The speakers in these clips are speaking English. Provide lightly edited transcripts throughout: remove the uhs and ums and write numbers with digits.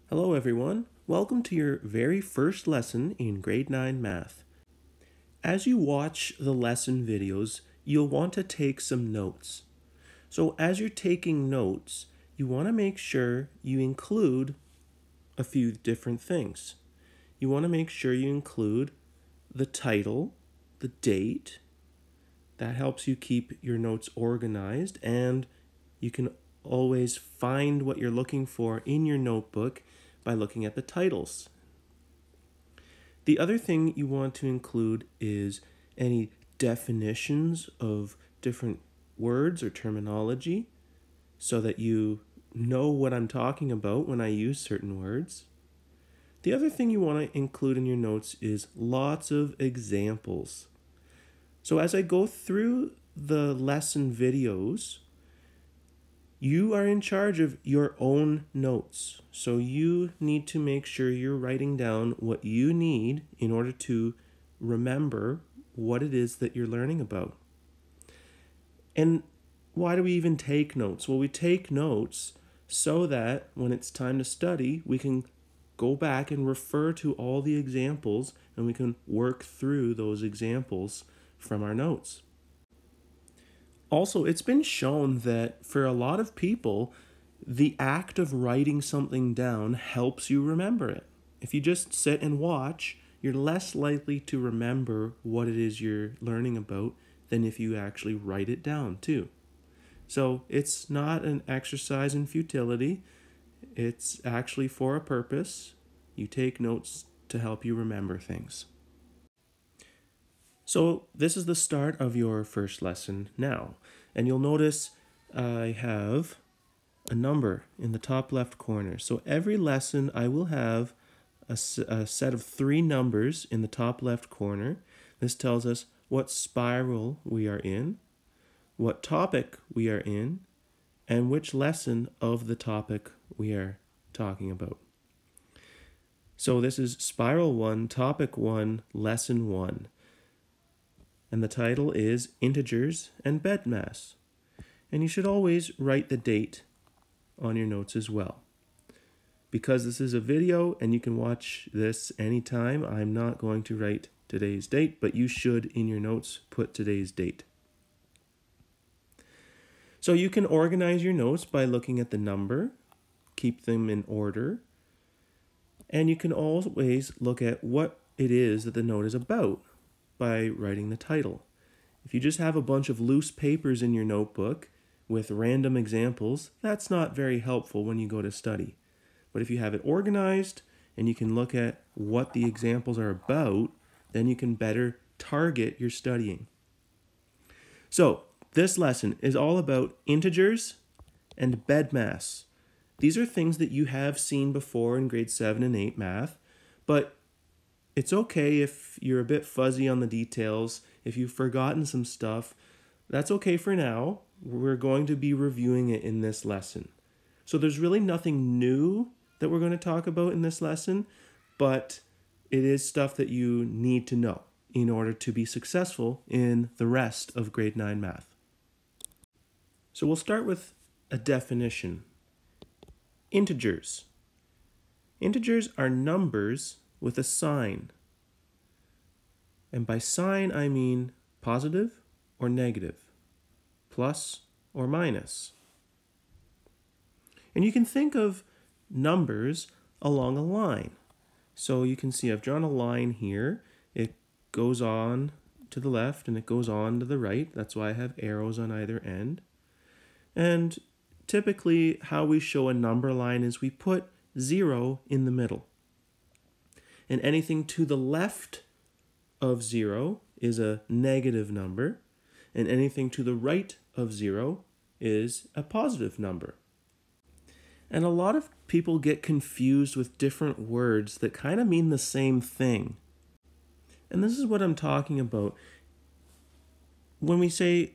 Hello everyone, welcome to your very first lesson in grade 9 math. As you watch the lesson videos, you'll want to take some notes. So as you're taking notes, you want to make sure you include a few different things. You want to make sure you include the title, the date. That helps you keep your notes organized, and you can always find what you're looking for in your notebook by looking at the titles. The other thing you want to include is any definitions of different words or terminology so that you know what I'm talking about when I use certain words. The other thing you want to include in your notes is lots of examples. So as I go through the lesson videos, you are in charge of your own notes. So you need to make sure you're writing down what you need in order to remember what it is that you're learning about. And why do we even take notes? Well, we take notes so that when it's time to study, we can go back and refer to all the examples and we can work through those examples from our notes. Also, it's been shown that for a lot of people, the act of writing something down helps you remember it. If you just sit and watch, you're less likely to remember what it is you're learning about than if you actually write it down too. So it's not an exercise in futility. It's actually for a purpose. You take notes to help you remember things. So this is the start of your first lesson now. And you'll notice I have a number in the top left corner. So every lesson I will have a set of 3 numbers in the top left corner. This tells us what spiral we are in, what topic we are in, and which lesson of the topic we are talking about. So this is Spiral 1, Topic 1, Lesson 1. And the title is Integers and BEDMAS. And you should always write the date on your notes as well. Because this is a video and you can watch this anytime, I'm not going to write today's date, but you should in your notes put today's date. So you can organize your notes by looking at the number, keep them in order, and you can always look at what it is that the note is about by writing the title. If you just have a bunch of loose papers in your notebook with random examples, that's not very helpful when you go to study. But if you have it organized and you can look at what the examples are about, then you can better target your studying. So this lesson is all about integers and BEDMAS. These are things that you have seen before in grade 7 and 8 math, but it's okay if you're a bit fuzzy on the details, if you've forgotten some stuff. That's okay for now. We're going to be reviewing it in this lesson. So there's really nothing new that we're going to talk about in this lesson, but it is stuff that you need to know in order to be successful in the rest of grade 9 math. So we'll start with a definition. Integers. Integers are numbers with a sign. And by sign, I mean positive or negative, plus or minus. And you can think of numbers along a line. So you can see I've drawn a line here. It goes on to the left and it goes on to the right. That's why I have arrows on either end. And typically how we show a number line is we put 0 in the middle. And anything to the left of 0 is a negative number, and anything to the right of 0 is a positive number. And a lot of people get confused with different words that kind of mean the same thing. And this is what I'm talking about. When we say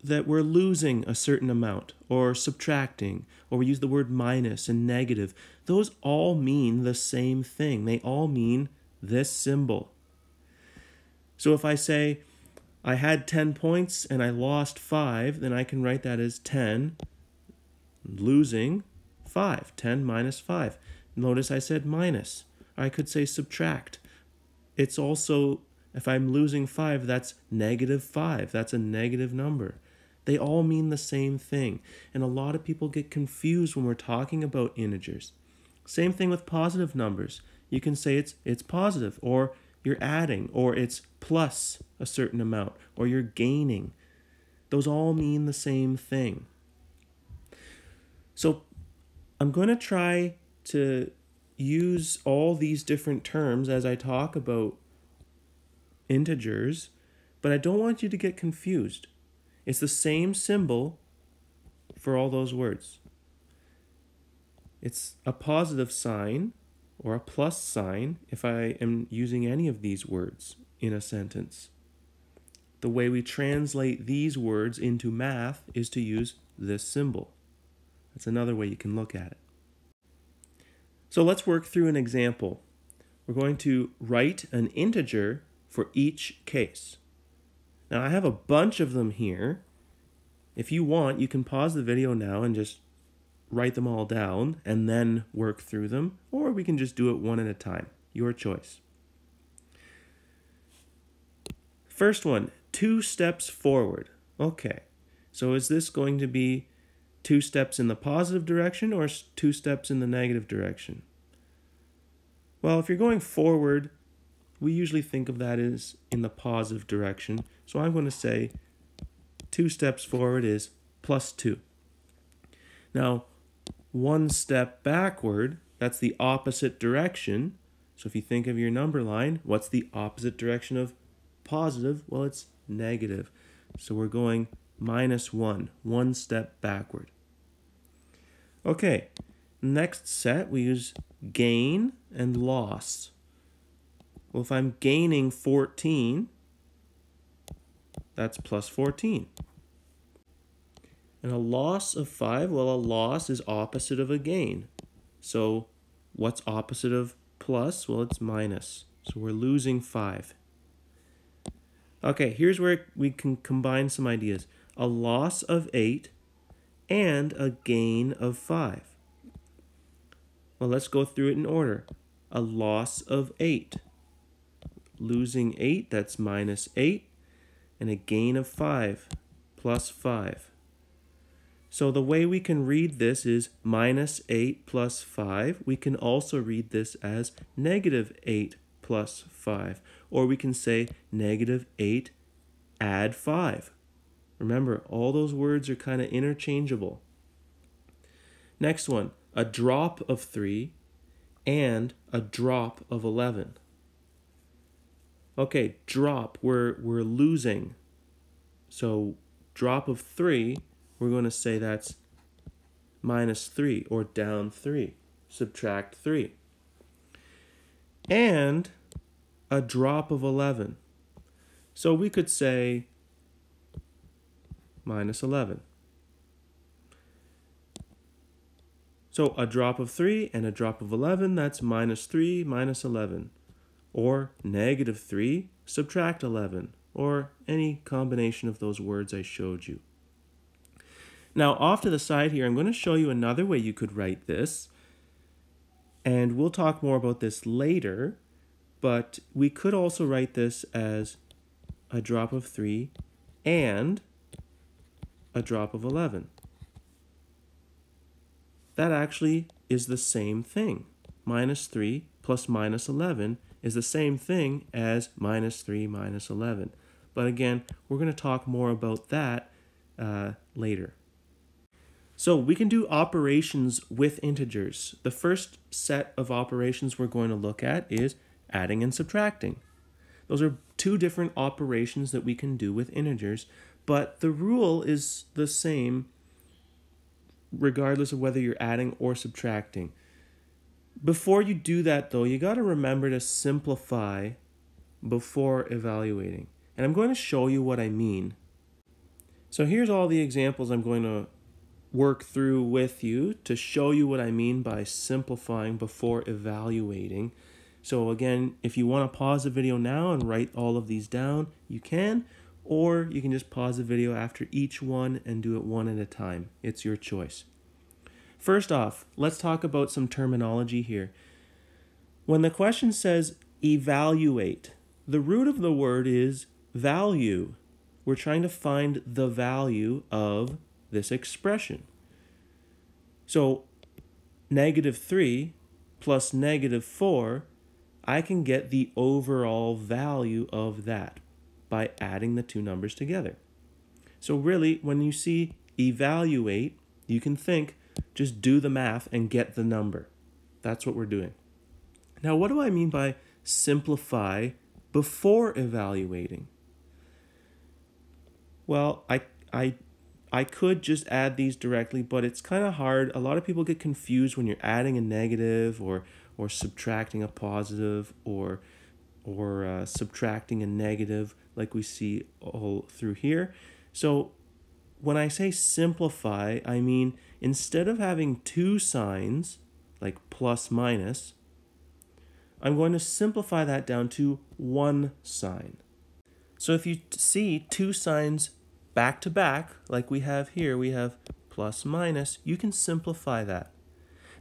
that we're losing a certain amount, or subtracting, or we use the word minus and negative, those all mean the same thing. They all mean this symbol. So if I say I had 10 points and I lost 5, then I can write that as 10 losing 5. 10 minus 5. Notice I said minus. I could say subtract. It's also, if I'm losing 5, that's -5. That's a negative number. They all mean the same thing. And a lot of people get confused when we're talking about integers. Same thing with positive numbers. You can say it's positive, or you're adding, or it's plus a certain amount, or you're gaining. Those all mean the same thing. So I'm going to try to use all these different terms as I talk about integers, but I don't want you to get confused. It's the same symbol for all those words. It's a positive sign or a plus sign if I am using any of these words in a sentence. The way we translate these words into math is to use this symbol. That's another way you can look at it. So let's work through an example. We're going to write an integer for each case. Now I have a bunch of them here. If you want, you can pause the video now and just write them all down and then work through them, or we can just do it one at a time. Your choice. First one, 2 steps forward. Okay, so is this going to be 2 steps in the positive direction or 2 steps in the negative direction? Well, if you're going forward, we usually think of that as in the positive direction. So I'm going to say 2 steps forward is +2. Now, 1 step backward, that's the opposite direction. So if you think of your number line, what's the opposite direction of positive? Well, it's negative. So we're going -1, 1 step backward. Okay, next set we use gain and loss. Well, if I'm gaining 14, that's +14. And a loss of 5, well, a loss is opposite of a gain. So what's opposite of plus? Well, it's minus. So we're losing 5. Okay, here's where we can combine some ideas. A loss of 8 and a gain of 5. Well, let's go through it in order. A loss of 8. Losing 8, that's -8. And a gain of 5, +5. So the way we can read this is -8 + 5. We can also read this as -8 + 5. Or we can say -8 add 5. Remember, all those words are kind of interchangeable. Next one, a drop of 3 and a drop of 11. Okay, drop, we're losing. So drop of 3, we're going to say that's -3 or down 3. Subtract 3. And a drop of 11. So we could say -11. So a drop of 3 and a drop of 11, that's -3 minus 11. Or -3, subtract 11. Or any combination of those words I showed you. Now, off to the side here, I'm going to show you another way you could write this. And we'll talk more about this later. But we could also write this as a drop of 3 and a drop of 11. That actually is the same thing. -3 plus -11 is the same thing as -3 minus 11. But again, we're going to talk more about that later. So we can do operations with integers. The first set of operations we're going to look at is adding and subtracting. Those are 2 different operations that we can do with integers, but the rule is the same regardless of whether you're adding or subtracting. Before you do that though, you got to remember to simplify before evaluating. And I'm going to show you what I mean. So here's all the examples I'm going to work through with you to show you what I mean by simplifying before evaluating. So again, if you want to pause the video now and write all of these down, you can, or you can just pause the video after each one and do it one at a time. It's your choice. First off, let's talk about some terminology here. When the question says evaluate, the root of the word is value. We're trying to find the value of this expression. So -3 plus -4, I can get the overall value of that by adding the two numbers together. So really, when you see evaluate, you can think, just do the math and get the number. That's what we're doing. Now, what do I mean by simplify before evaluating? Well, I could just add these directly, but it's kind of hard. A lot of people get confused when you're adding a negative or subtracting a positive or subtracting a negative like we see all through here. So when I say simplify, I mean instead of having two signs like plus minus, I'm going to simplify that down to one sign. So if you see two signs back to back, like we have here, we have plus minus, you can simplify that.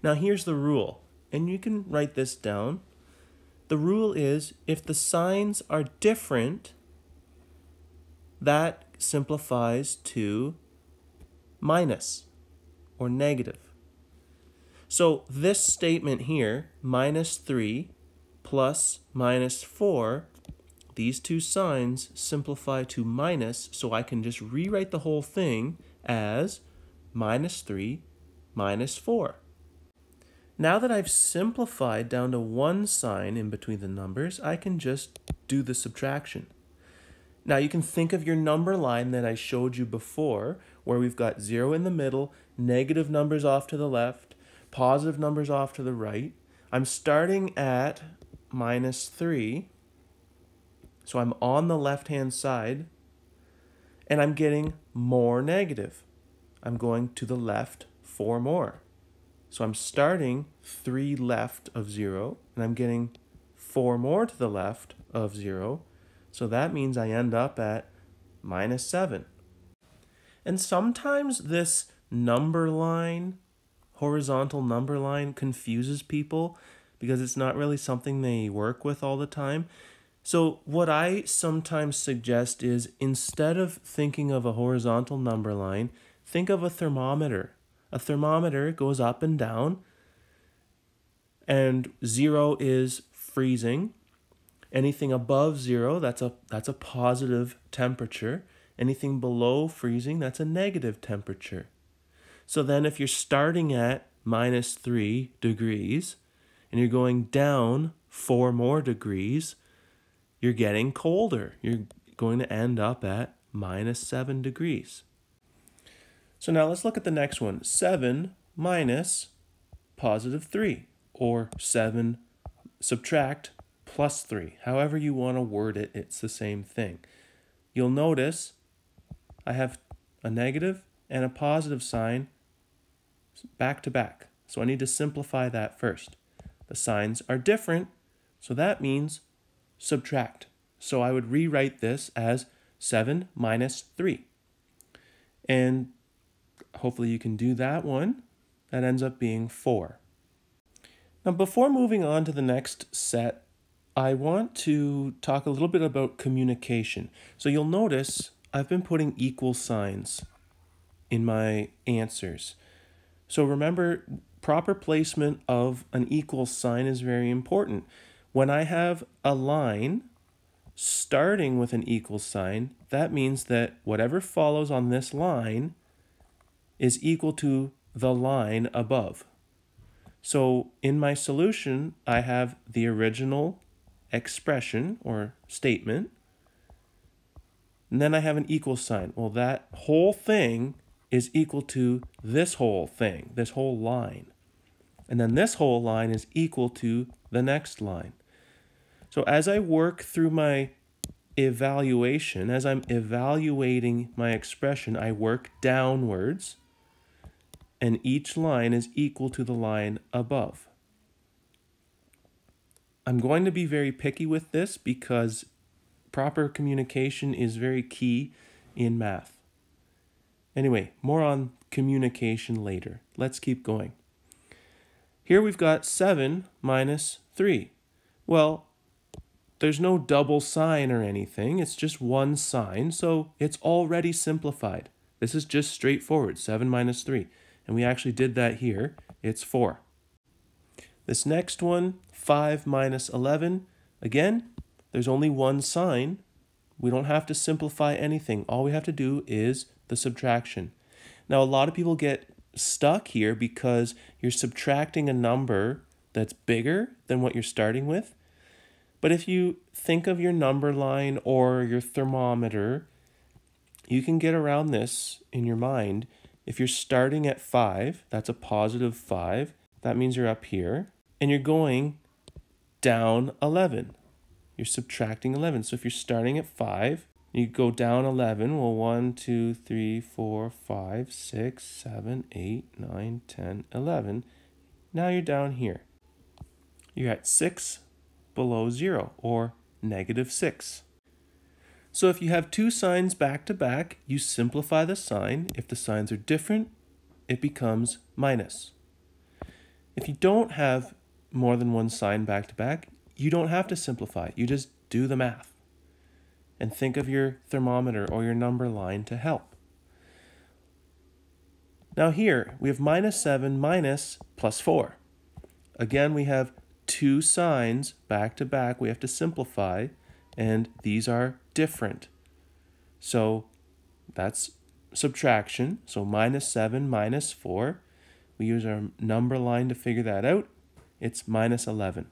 Now here's the rule, and you can write this down. The rule is if the signs are different, that simplifies to minus or negative. So this statement here, -3 plus -4, these two signs simplify to minus, so I can just rewrite the whole thing as -3 minus 4. Now that I've simplified down to one sign in between the numbers, I can just do the subtraction. Now you can think of your number line that I showed you before, where we've got 0 in the middle, negative numbers off to the left, positive numbers off to the right. I'm starting at -3, so I'm on the left-hand side, and I'm getting more negative. I'm going to the left 4 more. So I'm starting 3 left of 0, and I'm getting 4 more to the left of 0. So that means I end up at -7. And sometimes this number line, horizontal number line, confuses people because it's not really something they work with all the time. So what I sometimes suggest is instead of thinking of a horizontal number line, think of a thermometer. A thermometer goes up and down, and 0 is freezing. Anything above 0, that's a positive temperature. Anything below freezing, that's a negative temperature. So then if you're starting at -3 degrees and you're going down 4 more degrees, you're getting colder. You're going to end up at -7 degrees. So now let's look at the next one. 7 minus +3, or 7 subtract +3. However you want to word it, it's the same thing. You'll notice I have a negative and a positive sign back to back. So I need to simplify that first. The signs are different, so that means subtract. So I would rewrite this as 7 minus 3. And hopefully you can do that one. That ends up being 4. Now before moving on to the next set, I want to talk a little bit about communication. So you'll notice I've been putting equal signs in my answers. So remember, proper placement of an equal sign is very important. When I have a line starting with an equal sign, that means that whatever follows on this line is equal to the line above. So in my solution, I have the original expression or statement, and then I have an equal sign. Well, that whole thing is equal to this whole thing, this whole line. And then this whole line is equal to the next line. So as I work through my evaluation, as I'm evaluating my expression, I work downwards, and each line is equal to the line above. I'm going to be very picky with this because proper communication is very key in math. Anyway, more on communication later. Let's keep going. Here we've got 7 minus 3. Well, there's no double sign or anything. It's just one sign, so it's already simplified. This is just straightforward, 7 minus 3. And we actually did that here. It's 4. This next one, 5 minus 11. Again, there's only one sign. We don't have to simplify anything. All we have to do is the subtraction. Now, a lot of people get stuck here because you're subtracting a number that's bigger than what you're starting with. But if you think of your number line or your thermometer, you can get around this in your mind. If you're starting at 5, that's a positive 5. That means you're up here. And you're going down 11. You're subtracting 11. So if you're starting at 5, you go down 11. Well, 1, 2, 3, 4, 5, 6, 7, 8, 9, 10, 11. Now you're down here. You're at 6 below 0, or negative 6. So if you have two signs back to back, you simplify the sign. If the signs are different, it becomes minus. If you don't have more than one sign back to back, you don't have to simplify. You just do the math. And think of your thermometer or your number line to help. Now here, we have minus 7 minus plus 4. Again, we have two signs back to back. We have to simplify, and these are different. So that's subtraction. So minus 7 minus 4. We use our number line to figure that out. It's minus 11.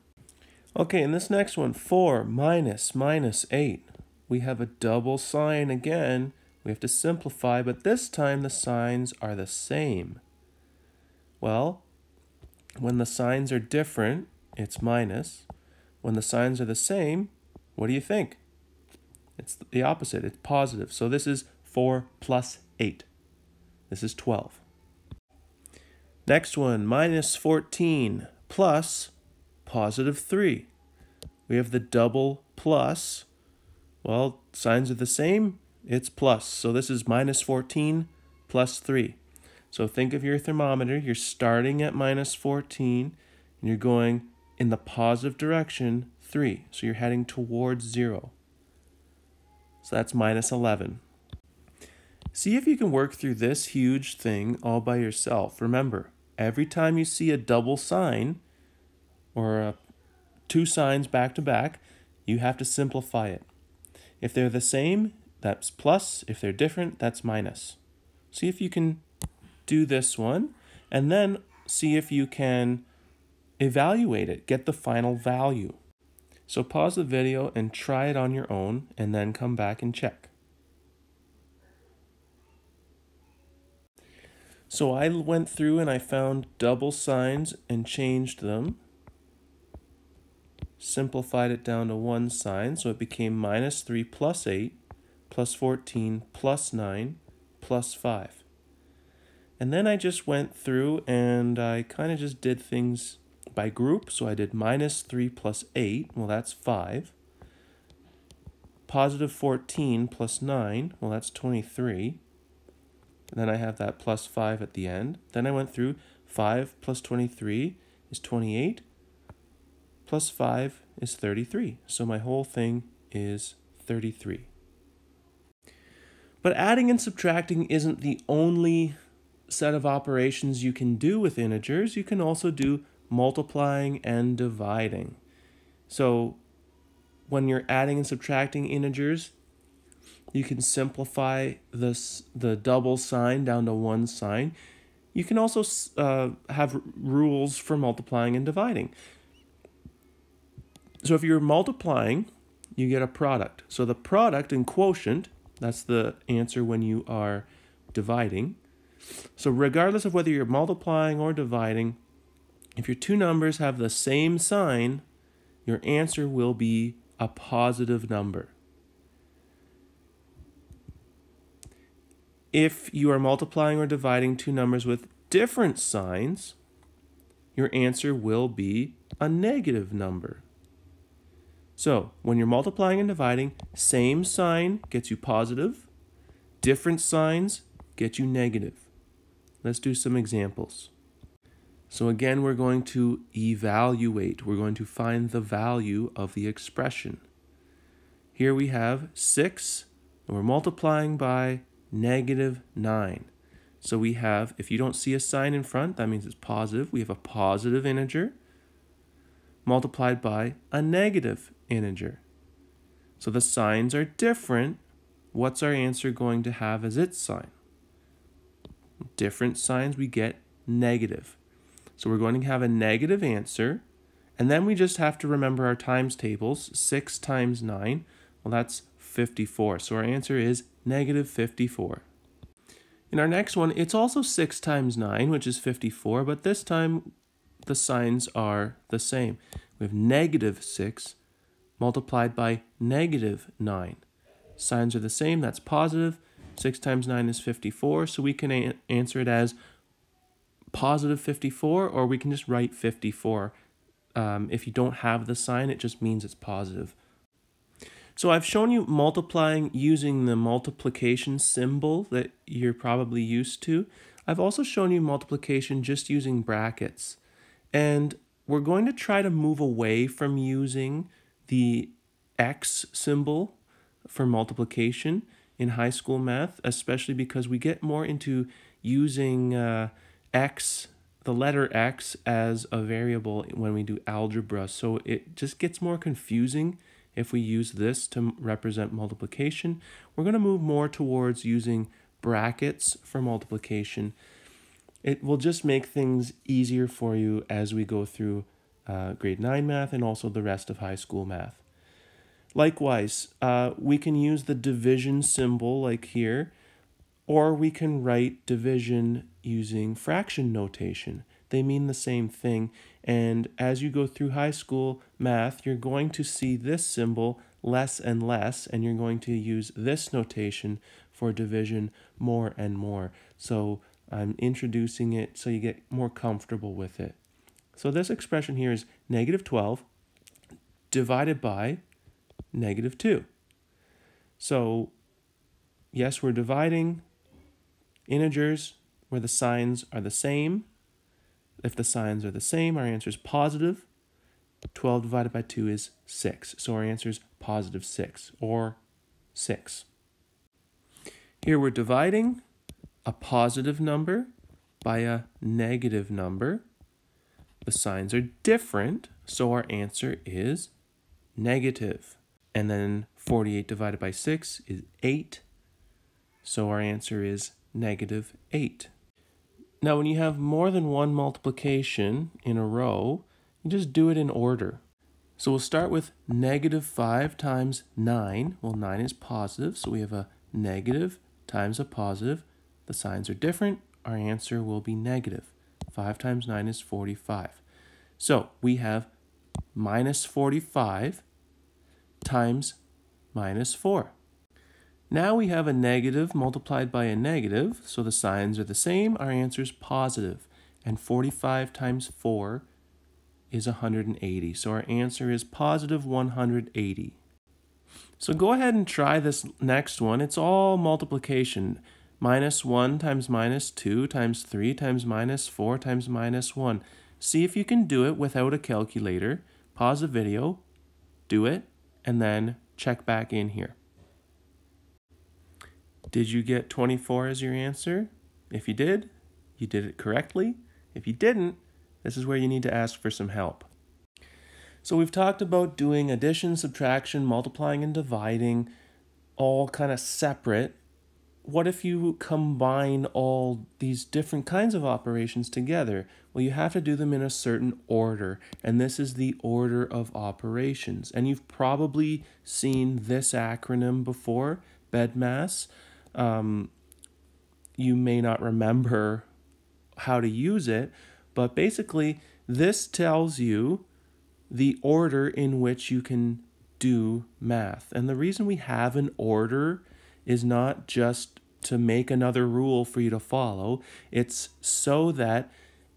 Okay, in this next one, 4 minus 8. We have a double sign again. We have to simplify, but this time the signs are the same. Well, when the signs are different, it's minus. When the signs are the same, what do you think? It's the opposite. It's positive. So this is 4 plus 8. This is 12. Next one, minus 14 plus positive 3. We have the double plus. Well, signs are the same. It's plus. So this is minus 14 plus 3. So think of your thermometer. You're starting at minus 14, and you're going in the positive direction, 3. So you're heading towards 0. So that's minus 11. See if you can work through this huge thing all by yourself. Remember, every time you see a double sign or two signs back to back, you have to simplify it. If they're the same, that's plus. If they're different, that's minus. See if you can do this one, and then see if you can evaluate it, get the final value. So pause the video and try it on your own, and then come back and check. So I went through and I found double signs and changed them. Simplified it down to one sign, so it became minus 3 plus 8 plus 14 plus 9 plus 5. And then I just went through and I kind of just did things by group. So I did minus 3 plus 8, well that's 5. Positive 14 plus 9, well that's 23. And then I have that plus 5 at the end. Then I went through 5 plus 23 is 28. Plus 5 is 33. So my whole thing is 33. But adding and subtracting isn't the only set of operations you can do with integers. You can also do multiplying and dividing. So when you're adding and subtracting integers, you can simplify the double sign down to one sign. You can also have rules for multiplying and dividing. So if you're multiplying, you get a product. So the product and quotient, that's the answer when you are dividing. So regardless of whether you're multiplying or dividing, if your two numbers have the same sign, your answer will be a positive number. If you are multiplying or dividing two numbers with different signs, your answer will be a negative number. So when you're multiplying and dividing, same sign gets you positive, different signs get you negative. Let's do some examples. So again, we're going to evaluate. We're going to find the value of the expression. Here we have 6, and we're multiplying by -9. So we have, if you don't see a sign in front, that means it's positive. We have a positive integer multiplied by a negative integer. So the signs are different. What's our answer going to have as its sign? Different signs, we get negative. So we're going to have a negative answer, and then we just have to remember our times tables. 6 times 9, well, that's 54. So our answer is -54. In our next one, it's also 6 times 9, which is 54, but this time the signs are the same. We have -6 multiplied by -9. Signs are the same, that's positive. 6 times 9 is 54, so we can answer it as positive 54, or we can just write 54. If you don't have the sign, it just means it's positive. So I've shown you multiplying using the multiplication symbol that you're probably used to. I've also shown you multiplication just using brackets. And we're going to try to move away from using the X symbol for multiplication in high school math, especially because we get more into using X, the letter X, as a variable when we do algebra. So it just gets more confusing if we use this to represent multiplication. We're going to move more towards using brackets for multiplication. It will just make things easier for you as we go through grade 9 math and also the rest of high school math. Likewise, we can use the division symbol like here, or we can write division using fraction notation. They mean the same thing, and as you go through high school math, you're going to see this symbol less and less, and you're going to use this notation for division more and more. So I'm introducing it so you get more comfortable with it. So this expression here is -12 divided by -2. So yes, we're dividing integers where the signs are the same. If the signs are the same, our answer is positive. 12 divided by 2 is 6. So our answer is +6, or 6. Here we're dividing a positive number by a negative number. The signs are different, so our answer is negative. And then 48 divided by 6 is 8. So our answer is -8. Now, when you have more than one multiplication in a row, you just do it in order. So we'll start with -5 times 9. Well, 9 is positive, so we have a negative times a positive. The signs are different. Our answer will be negative. 5 times 9 is 45. So we have -45 times -4. Now we have a negative multiplied by a negative, so the signs are the same. Our answer is positive, and 45 times 4 is 180. So our answer is +180. So go ahead and try this next one. It's all multiplication. -1 times -2 times 3 times -4 times -1. See if you can do it without a calculator. Pause the video, do it, and then check back in here. Did you get 24 as your answer? If you did it correctly. If you didn't, this is where you need to ask for some help. So we've talked about doing addition, subtraction, multiplying, and dividing, all kind of separate. What if you combine all these different kinds of operations together? Well, you have to do them in a certain order, and this is the order of operations. And you've probably seen this acronym before, BEDMAS. You may not remember how to use it, but basically this tells you the order in which you can do math. And the reason we have an order is not just to make another rule for you to follow. It's so that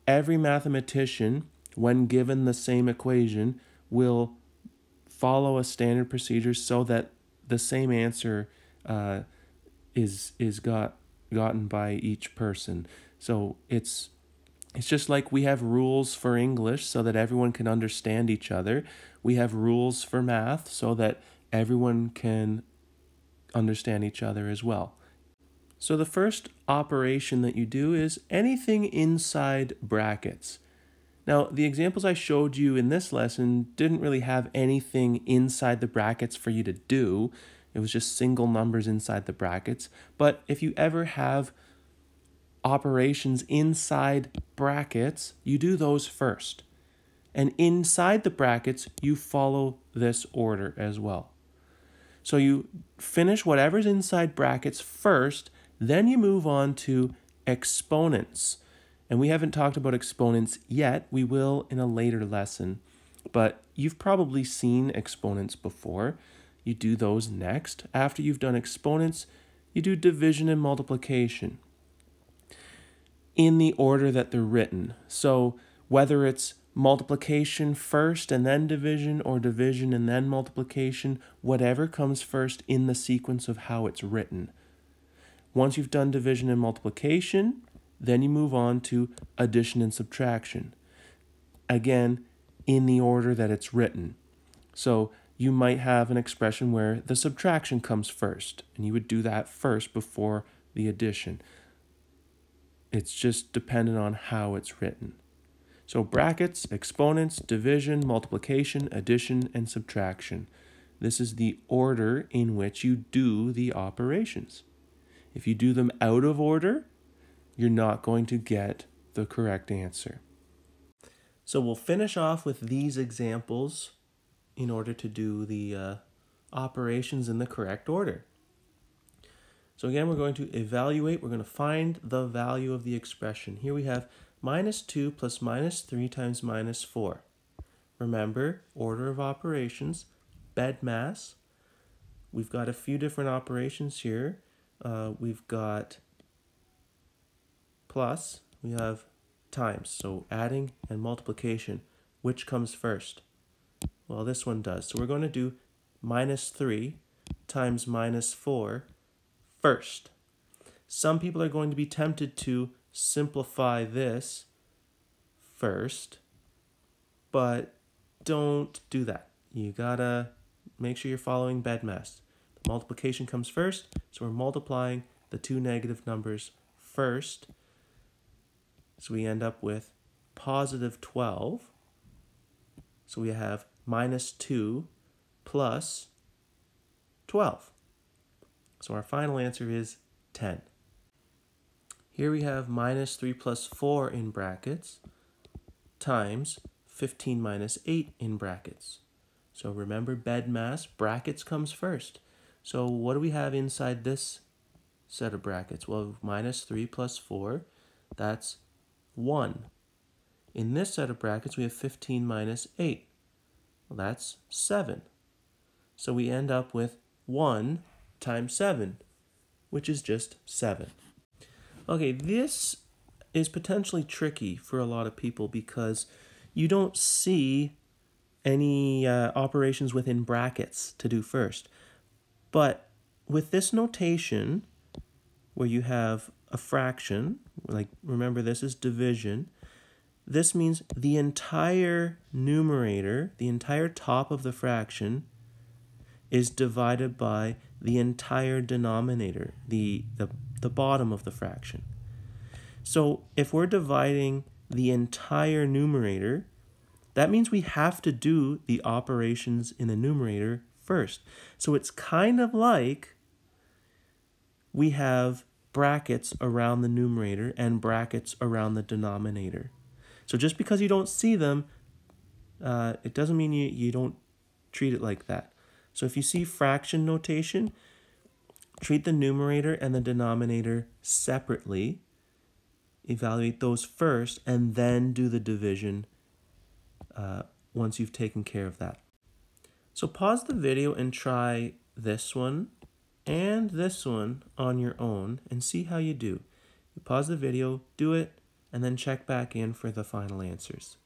every mathematician, when given the same equation, will follow a standard procedure so that the same answer is gotten by each person. So it's just like we have rules for English so that everyone can understand each other. We have rules for math so that everyone can understand each other as well. So the first operation that you do is anything inside brackets. Now, the examples I showed you in this lesson didn't really have anything inside the brackets for you to do. It was just single numbers inside the brackets. But if you ever have operations inside brackets, you do those first. And inside the brackets, you follow this order as well. So you finish whatever's inside brackets first, then you move on to exponents. And we haven't talked about exponents yet. We will in a later lesson. But you've probably seen exponents before. You do those next. After you've done exponents, you do division and multiplication in the order that they're written. So whether it's multiplication first and then division, or division and then multiplication, whatever comes first in the sequence of how it's written. Once you've done division and multiplication, then you move on to addition and subtraction. Again, in the order that it's written. So you might have an expression where the subtraction comes first, and you would do that first before the addition. It's just dependent on how it's written. So brackets, exponents, division, multiplication, addition, and subtraction. This is the order in which you do the operations. If you do them out of order, you're not going to get the correct answer. So we'll finish off with these examples in order to do the operations in the correct order. So again, we're going to evaluate. We're going to find the value of the expression. Here we have -2 plus -3 times -4. Remember, order of operations, BEDMAS. We've got a few different operations here. We've got plus, we have times. So adding and multiplication. Which comes first? Well, this one does. So we're going to do -3 times -4 first. Some people are going to be tempted to simplify this first, but don't do that. You gotta make sure you're following BEDMAS. The multiplication comes first, so we're multiplying the two negative numbers first. So we end up with positive 12. So we have -2 plus 12. So our final answer is 10. Here we have -3 plus 4 in brackets times 15 minus 8 in brackets. So remember BEDMAS, brackets comes first. So what do we have inside this set of brackets? Well, -3 plus 4, that's 1. In this set of brackets, we have 15 minus 8. Well, that's 7. So we end up with 1 times 7, which is just 7. Okay, this is potentially tricky for a lot of people because you don't see any operations within brackets to do first. But with this notation, where you have a fraction, like remember this is division, this means the entire numerator, the entire top of the fraction, is divided by the entire denominator, the bottom of the fraction. So if we're dividing the entire numerator, that means we have to do the operations in the numerator first. So it's kind of like we have brackets around the numerator and brackets around the denominator. So just because you don't see them, it doesn't mean you don't treat it like that. So if you see fraction notation, treat the numerator and the denominator separately. Evaluate those first and then do the division once you've taken care of that. So pause the video and try this one and this one on your own and see how you do. You pause the video, do it, and then check back in for the final answers.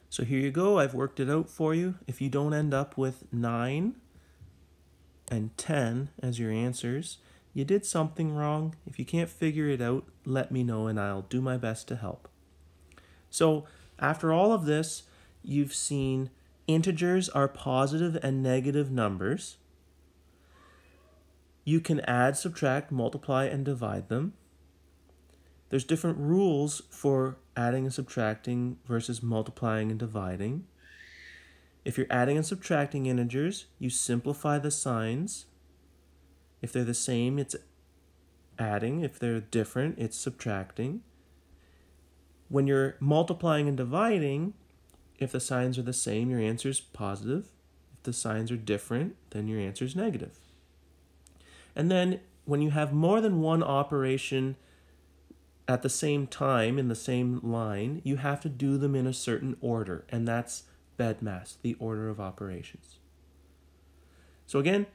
So here you go, I've worked it out for you. If you don't end up with 9 and 10 as your answers, you did something wrong. If you can't figure it out, let me know and I'll do my best to help. So after all of this, you've seen integers are positive and negative numbers. You can add, subtract, multiply, and divide them. There's different rules for adding and subtracting versus multiplying and dividing. If you're adding and subtracting integers, you simplify the signs. If they're the same, it's adding. If they're different, it's subtracting. When you're multiplying and dividing, if the signs are the same, your answer is positive. If the signs are different, then your answer is negative. And then when you have more than one operation at the same time in the same line, you have to do them in a certain order, and that's BEDMAS, the order of operations. So again,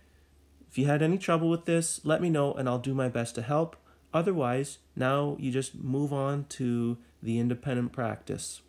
if you had any trouble with this, let me know and I'll do my best to help. Otherwise, now you just move on to the independent practice.